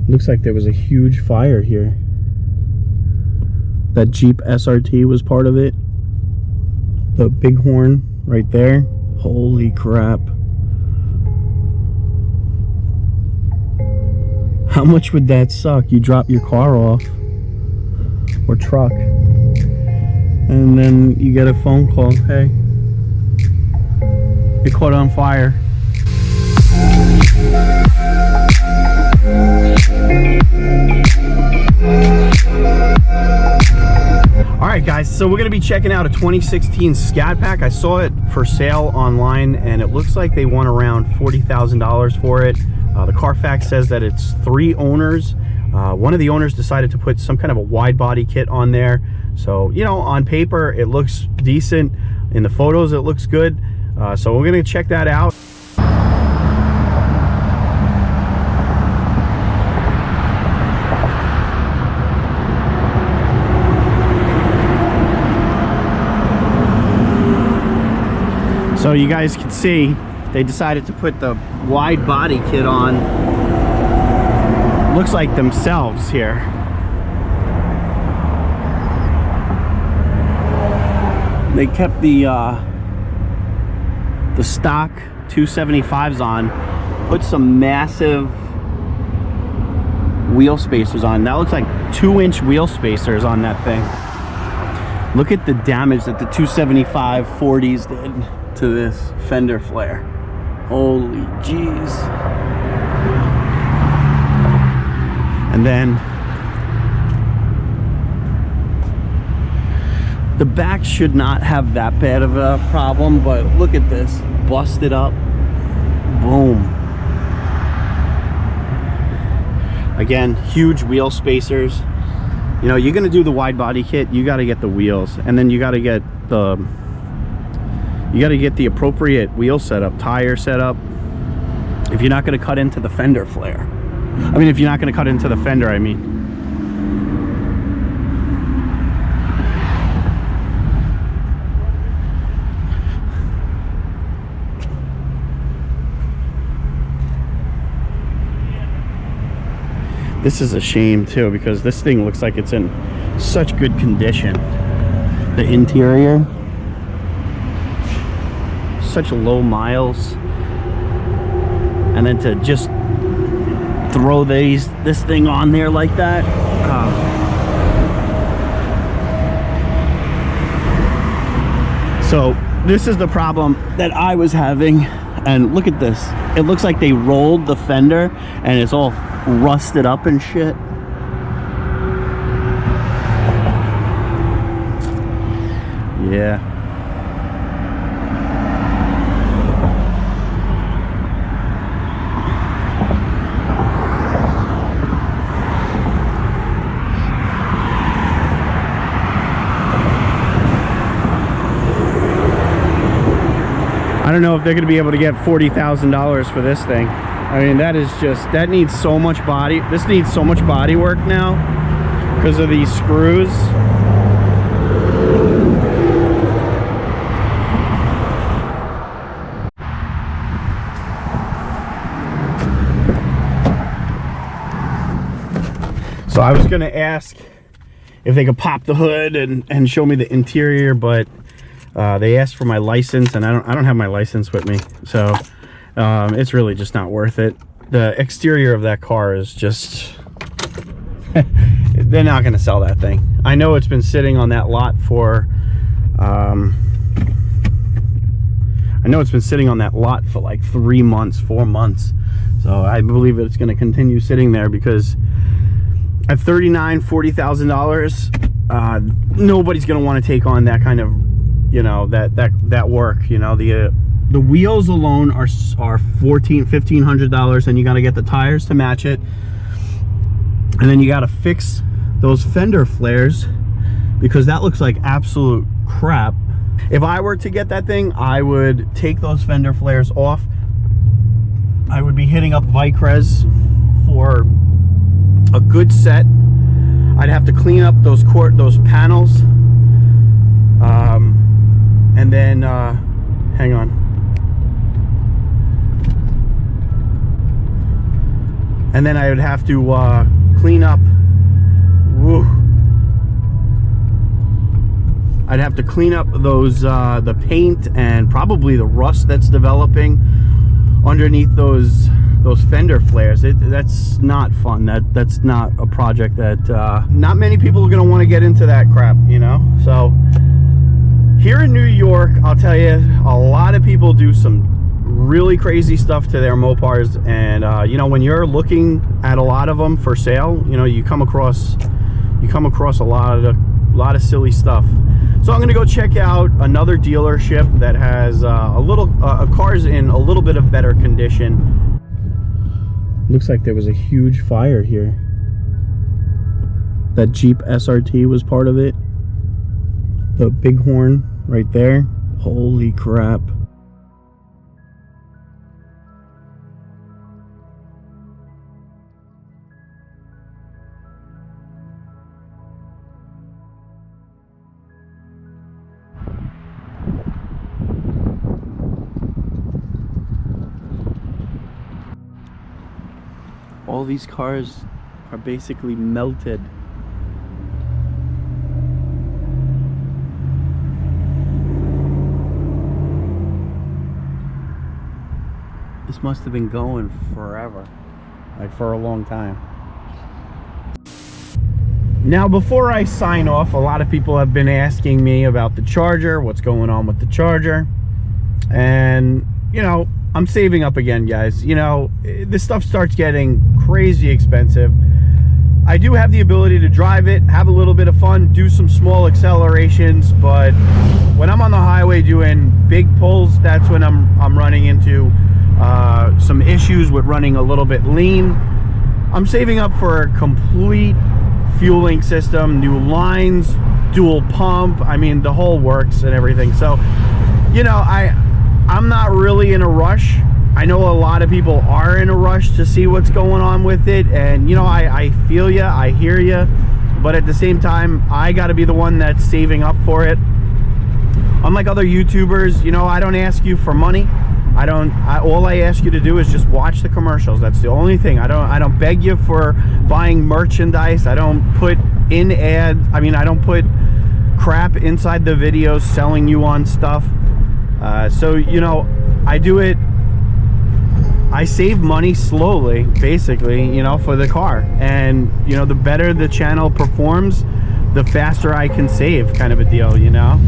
Looks like there was a huge fire here. That Jeep SRT was part of it. The Bighorn right there. Holy crap. How much would that suck? You drop your car off or truck and then you get a phone call. Hey, you caught on fire. Alright guys, so we're going to be checking out a 2016 Scatpack. I saw it for sale online and it looks like they want around $40,000 for it. The Carfax says that it's 3 owners. One of the owners decided to put some kind of a wide body kit on there. So, you know, on paper it looks decent. In the photos it looks good. So we're going to check that out. So you guys can see they decided to put the wide body kit on, looks like themselves here. They kept the stock 275s on, put some massive wheel spacers on. That looks like 2-inch wheel spacers on that thing. Look at the damage that the 275 40s did to this fender flare. Holy jeez. And then the back should not have that bad of a problem, but look at this, busted up. Boom. Again, huge wheel spacers. You know, you're gonna do the wide body kit, you gotta get the wheels, and then you gotta get the appropriate wheel setup, tire setup, if you're not going to cut into the fender flare. I mean, if you're not going to cut into the fender, I mean. This is a shame too, because this thing looks like it's in such good condition. The interior, such low miles, and then to just throw this thing on there like that. So this is the problem that I was having, and look at this. It looks like they rolled the fender and it's all rusted up and shit. Yeah. I don't know if they're going to be able to get $40,000 for this thing. I mean, that is just, that needs so much body. This needs so much body work now because of these screws. So I was going to ask if they could pop the hood and show me the interior, but they asked for my license, and I don't have my license with me, so it's really just not worth it. The exterior of that car is just they're not going to sell that thing. I know it's been sitting on that lot for like 3 months, 4 months, so I believe it's going to continue sitting there because at $40,000, nobody's going to want to take on that kind of, you know, that work. You know, the wheels alone are $1,500, and you got to get the tires to match it, and then you got to fix those fender flares because that looks like absolute crap. If I were to get that thing, I would take those fender flares off. I would be hitting up Vicrez for a good set. I'd have to clean up those panels, and then hang on. and then I would have to clean up. Woo. I'd have to clean up those the paint and probably the rust that's developing underneath those fender flares. That's not fun. That's not a project that not many people are going to want to get into that crap, you know. So here in New York, I'll tell you, a lot of people do some really crazy stuff to their Mopars, and you know, when you're looking at a lot of them for sale, you know, you come across a lot of silly stuff. So I'm gonna go check out another dealership that has cars in a little bit of better condition. Looks like there was a huge fire here. That Jeep SRT was part of it. The bighorn right there. Holy crap. All these cars are basically melted. This must have been going forever, like for a long time. Now, before I sign off, a lot of people have been asking me about the Charger, what's going on with the Charger, and you know, I'm saving up again, guys. You know, this stuff starts getting crazy expensive. I do have the ability to drive it, have a little bit of fun, do some small accelerations, but when I'm on the highway doing big pulls, that's when I'm running into some issues with running a little bit lean. I'm saving up for a complete fueling system, new lines, dual pump, I mean, the whole works and everything. So, you know, I'm not really in a rush. I know a lot of people are in a rush to see what's going on with it, and you know, I feel you, I hear you, but at the same time, I got to be the one that's saving up for it. Unlike other YouTubers, you know, I don't ask you for money. All I ask you to do is just watch the commercials. That's the only thing. I don't beg you for buying merchandise. I don't put in ads. I mean, I don't put crap inside the videos selling you on stuff. So, you know, I do it. I save money slowly, basically, you know, for the car. And, you know, the better the channel performs, the faster I can save, kind of a deal, you know.